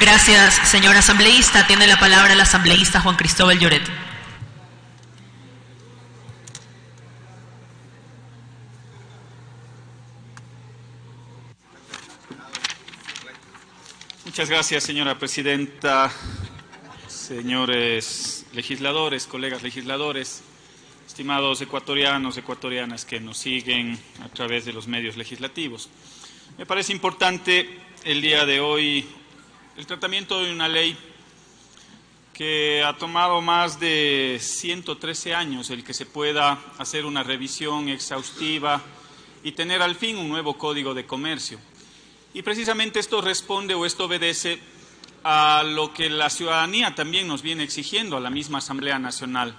Gracias, señor asambleísta. Tiene la palabra el asambleísta Juan Cristóbal Lloret. Muchas gracias, señora presidenta, señores legisladores, colegas legisladores, estimados ecuatorianos, ecuatorianas que nos siguen a través de los medios legislativos. Me parece importante el día de hoy el tratamiento de una ley que ha tomado más de 113 años el que se pueda hacer una revisión exhaustiva y tener al fin un nuevo Código de Comercio. Y precisamente esto responde o esto obedece a lo que la ciudadanía también nos viene exigiendo a la misma Asamblea Nacional.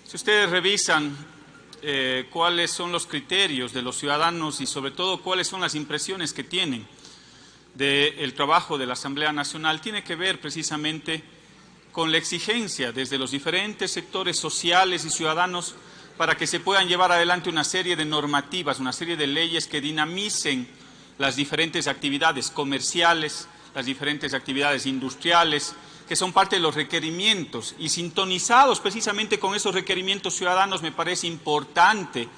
Si ustedes revisan cuáles son los criterios de los ciudadanos y sobre todo cuáles son las impresiones que tienen del trabajo de la Asamblea Nacional, tiene que ver precisamente con la exigencia desde los diferentes sectores sociales y ciudadanos para que se puedan llevar adelante una serie de normativas, una serie de leyes que dinamicen las diferentes actividades comerciales, las diferentes actividades industriales, que son parte de los requerimientos y sintonizados precisamente con esos requerimientos ciudadanos. Me parece importante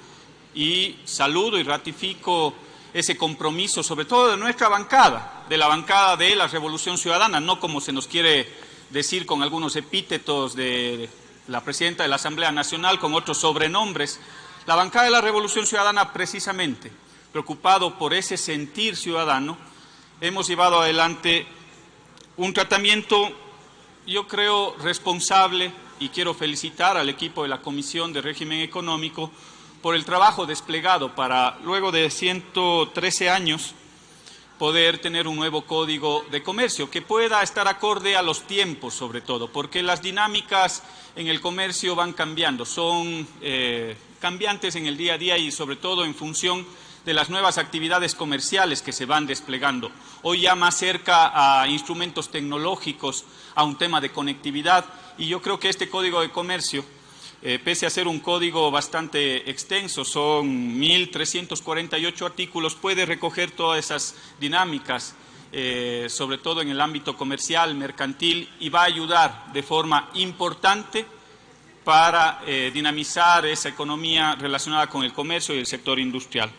y saludo y ratifico ese compromiso, sobre todo de nuestra bancada, de la bancada de la Revolución Ciudadana, no como se nos quiere decir con algunos epítetos de la presidenta de la Asamblea Nacional, con otros sobrenombres. La bancada de la Revolución Ciudadana, precisamente, preocupado por ese sentir ciudadano, hemos llevado adelante un tratamiento, yo creo, responsable, y quiero felicitar al equipo de la Comisión de Régimen Económico por el trabajo desplegado para, luego de 113 años, poder tener un nuevo Código de Comercio que pueda estar acorde a los tiempos, sobre todo, porque las dinámicas en el comercio van cambiando, son cambiantes en el día a día y sobre todo en función de las nuevas actividades comerciales que se van desplegando. Hoy ya más cerca a instrumentos tecnológicos, a un tema de conectividad, y yo creo que este Código de Comercio, pese a ser un código bastante extenso, son 1.348 artículos, puede recoger todas esas dinámicas, sobre todo en el ámbito comercial, mercantil, y va a ayudar de forma importante para dinamizar esa economía relacionada con el comercio y el sector industrial.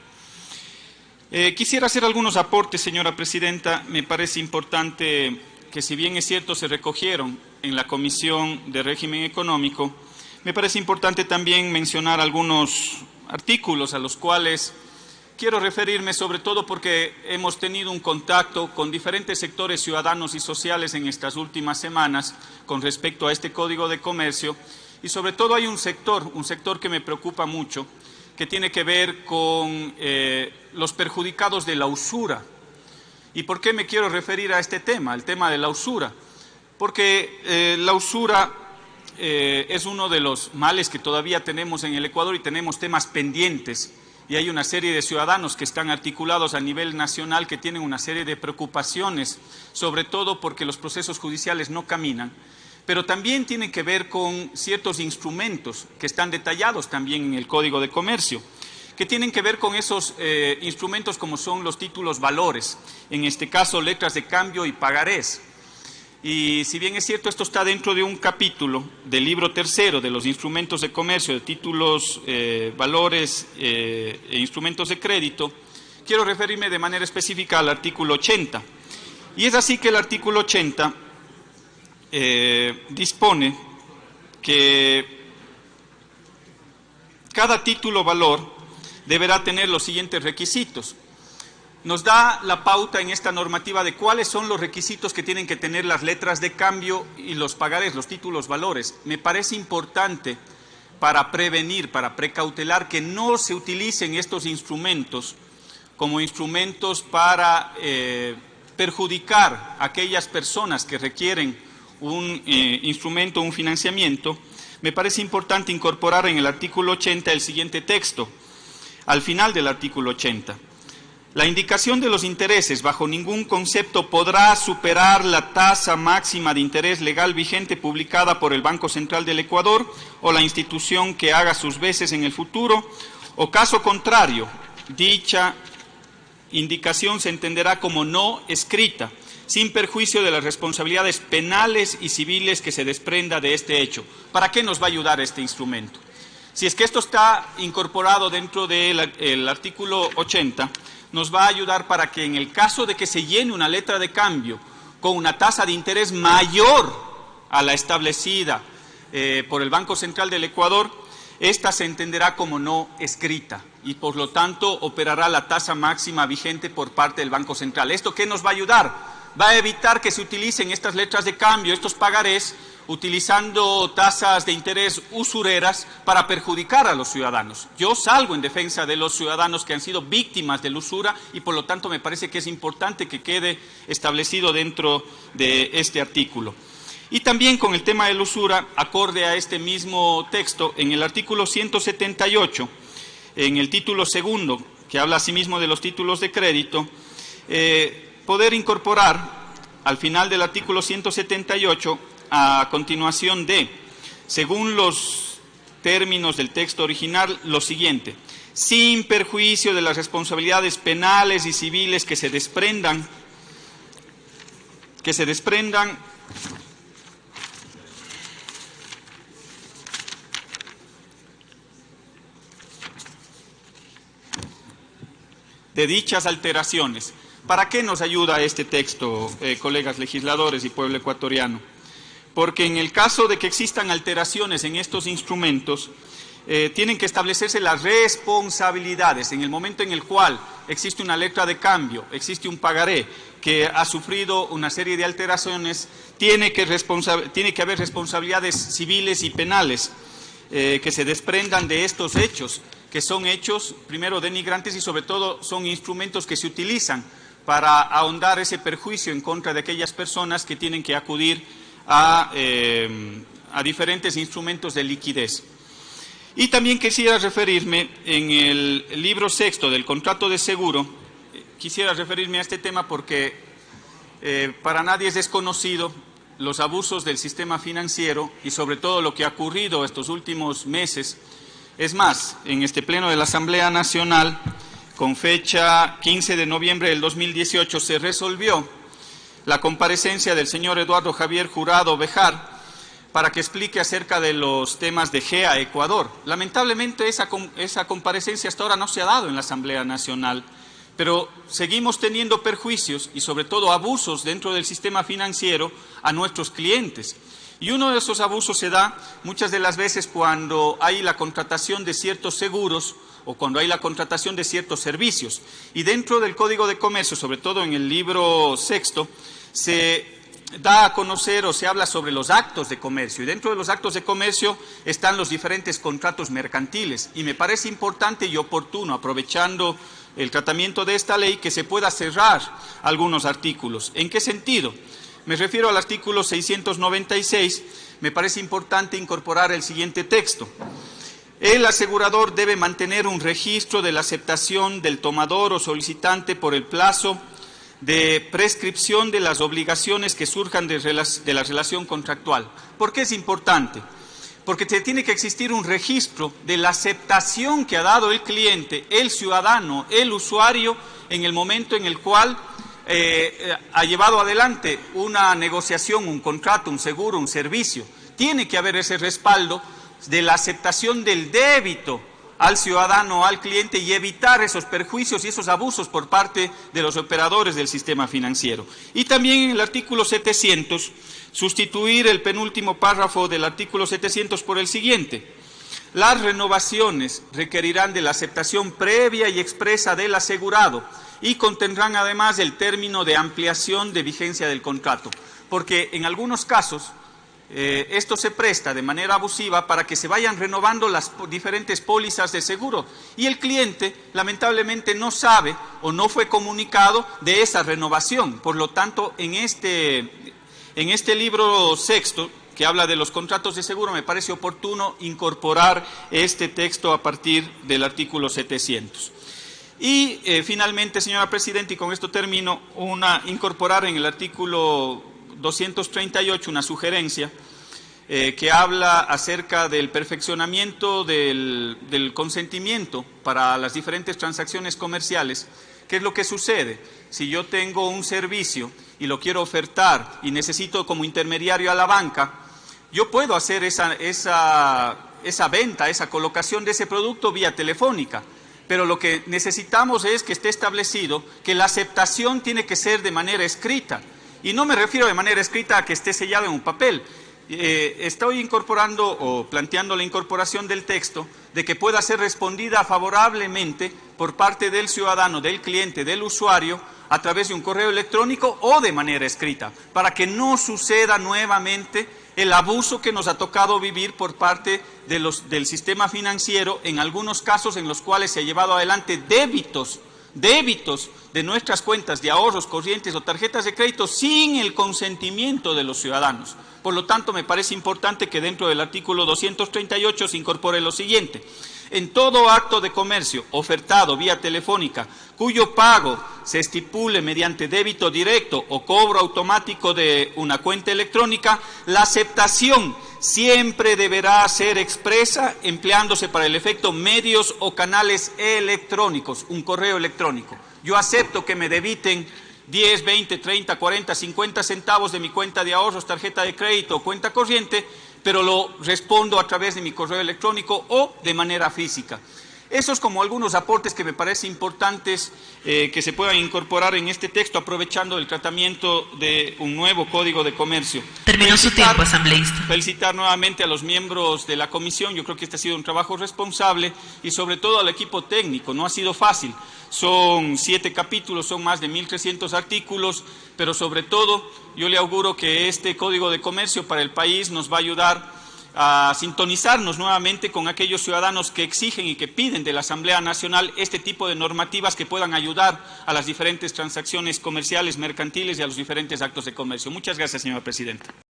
Quisiera hacer algunos aportes, señora presidenta. Me parece importante que, si bien es cierto, se recogieron en la Comisión de Régimen Económico, me parece importante también mencionar algunos artículos a los cuales quiero referirme, sobre todo porque hemos tenido un contacto con diferentes sectores ciudadanos y sociales en estas últimas semanas con respecto a este Código de Comercio, y sobre todo hay un sector que me preocupa mucho, que tiene que ver con los perjudicados de la usura. ¿Y por qué me quiero referir a este tema, el tema de la usura? Porque la usura es uno de los males que todavía tenemos en el Ecuador y tenemos temas pendientes, y hay una serie de ciudadanos que están articulados a nivel nacional que tienen una serie de preocupaciones, sobre todo porque los procesos judiciales no caminan, pero también tienen que ver con ciertos instrumentos que están detallados también en el Código de Comercio, que tienen que ver con esos instrumentos como son los títulos valores, en este caso letras de cambio y pagarés. Y si bien es cierto, esto está dentro de un capítulo del libro tercero de los instrumentos de comercio, de títulos, valores e instrumentos de crédito, quiero referirme de manera específica al artículo 80. Y es así que el artículo 80 dispone que cada título valor deberá tener los siguientes requisitos. Nos da la pauta en esta normativa de cuáles son los requisitos que tienen que tener las letras de cambio y los pagarés, los títulos valores. Me parece importante para prevenir, para precautelar que no se utilicen estos instrumentos como instrumentos para perjudicar a aquellas personas que requieren un instrumento, un financiamiento. Me parece importante incorporar en el artículo 80 el siguiente texto, al final del artículo 80. La indicación de los intereses bajo ningún concepto podrá superar la tasa máxima de interés legal vigente publicada por el Banco Central del Ecuador o la institución que haga sus veces en el futuro, o caso contrario, dicha indicación se entenderá como no escrita, sin perjuicio de las responsabilidades penales y civiles que se desprenda de este hecho. ¿Para qué nos va a ayudar este instrumento? Si es que esto está incorporado dentro del artículo 80, nos va a ayudar para que en el caso de que se llene una letra de cambio con una tasa de interés mayor a la establecida por el Banco Central del Ecuador, esta se entenderá como no escrita y por lo tanto operará la tasa máxima vigente por parte del Banco Central. ¿Esto qué nos va a ayudar? Va a evitar que se utilicen estas letras de cambio, estos pagarés, utilizando tasas de interés usureras para perjudicar a los ciudadanos. Yo salgo en defensa de los ciudadanos que han sido víctimas de la usura y por lo tanto me parece que es importante que quede establecido dentro de este artículo. Y también con el tema de la usura, acorde a este mismo texto, en el artículo 178, en el título segundo, que habla asimismo de los títulos de crédito, poder incorporar al final del artículo 178, a continuación de, según los términos del texto original, lo siguiente: sin perjuicio de las responsabilidades penales y civiles que se desprendan de dichas alteraciones. ¿Para qué nos ayuda este texto, colegas legisladores y pueblo ecuatoriano? Porque en el caso de que existan alteraciones en estos instrumentos, tienen que establecerse las responsabilidades. En el momento en el cual existe una letra de cambio, existe un pagaré que ha sufrido una serie de alteraciones, tiene que haber responsabilidades civiles y penales que se desprendan de estos hechos, que son hechos, primero, denigrantes y sobre todo son instrumentos que se utilizan para ahondar ese perjuicio en contra de aquellas personas que tienen que acudir a diferentes instrumentos de liquidez. Y también quisiera referirme en el libro sexto del contrato de seguro, quisiera referirme a este tema porque para nadie es desconocido los abusos del sistema financiero y sobre todo lo que ha ocurrido estos últimos meses. Es más, en este pleno de la Asamblea Nacional, con fecha 15 de noviembre del 2018, se resolvió la comparecencia del señor Eduardo Javier Jurado Bejar para que explique acerca de los temas de GEA Ecuador. Lamentablemente esa comparecencia hasta ahora no se ha dado en la Asamblea Nacional, pero seguimos teniendo perjuicios y sobre todo abusos dentro del sistema financiero a nuestros clientes. Y uno de esos abusos se da muchas de las veces cuando hay la contratación de ciertos seguros o cuando hay la contratación de ciertos servicios. Y dentro del Código de Comercio, sobre todo en el libro sexto, se da a conocer o se habla sobre los actos de comercio. Y dentro de los actos de comercio están los diferentes contratos mercantiles. Y me parece importante y oportuno, aprovechando el tratamiento de esta ley, que se pueda cerrar algunos artículos. ¿En qué sentido? Me refiero al artículo 696, me parece importante incorporar el siguiente texto. El asegurador debe mantener un registro de la aceptación del tomador o solicitante por el plazo de prescripción de las obligaciones que surjan de la relación contractual. ¿Por qué es importante? Porque tiene que existir un registro de la aceptación que ha dado el cliente, el ciudadano, el usuario, en el momento en el cual ha llevado adelante una negociación, un contrato, un seguro, un servicio. Tiene que haber ese respaldo de la aceptación del débito al ciudadano, al cliente, y evitar esos perjuicios y esos abusos por parte de los operadores del sistema financiero. Y también en el artículo 700, sustituir el penúltimo párrafo del artículo 700 por el siguiente: las renovaciones requerirán de la aceptación previa y expresa del asegurado y contendrán además el término de ampliación de vigencia del contrato, porque en algunos casos esto se presta de manera abusiva para que se vayan renovando las diferentes pólizas de seguro y el cliente lamentablemente no sabe o no fue comunicado de esa renovación. Por lo tanto, en este libro sexto, que habla de los contratos de seguro, me parece oportuno incorporar este texto a partir del artículo 700. Y finalmente, señora Presidenta, y con esto termino, incorporar en el artículo 238 una sugerencia que habla acerca del perfeccionamiento del consentimiento para las diferentes transacciones comerciales, ¿Qué es lo que sucede? Si yo tengo un servicio y lo quiero ofertar y necesito como intermediario a la banca, yo puedo hacer esa venta, esa colocación de ese producto vía telefónica. Pero lo que necesitamos es que esté establecido que la aceptación tiene que ser de manera escrita. Y no me refiero de manera escrita a que esté sellado en un papel. Estoy incorporando o planteando la incorporación del texto de que pueda ser respondida favorablemente por parte del ciudadano, del cliente, del usuario, a través de un correo electrónico o de manera escrita, para que no suceda nuevamente el abuso que nos ha tocado vivir por parte del sistema financiero, en algunos casos en los cuales se ha llevado adelante débitos de nuestras cuentas de ahorros corrientes o tarjetas de crédito sin el consentimiento de los ciudadanos. Por lo tanto, me parece importante que dentro del artículo 238 se incorpore lo siguiente: en todo acto de comercio ofertado vía telefónica, cuyo pago se estipule mediante débito directo o cobro automático de una cuenta electrónica, la aceptación siempre deberá ser expresa empleándose para el efecto medios o canales electrónicos, un correo electrónico. Yo acepto que me debiten 10, 20, 30, 40, 50 centavos de mi cuenta de ahorros, tarjeta de crédito o cuenta corriente, pero lo respondo a través de mi correo electrónico o de manera física. Esos como algunos aportes que me parece importantes que se puedan incorporar en este texto, aprovechando el tratamiento de un nuevo Código de Comercio. Terminó su tiempo, asambleísta. Felicitar nuevamente a los miembros de la comisión. Yo creo que este ha sido un trabajo responsable y sobre todo al equipo técnico. No ha sido fácil. Son 7 capítulos, son más de 1.300 artículos, pero sobre todo yo le auguro que este Código de Comercio para el país nos va a ayudar a sintonizarnos nuevamente con aquellos ciudadanos que exigen y que piden de la Asamblea Nacional este tipo de normativas que puedan ayudar a las diferentes transacciones comerciales, mercantiles y a los diferentes actos de comercio. Muchas gracias, señora presidenta.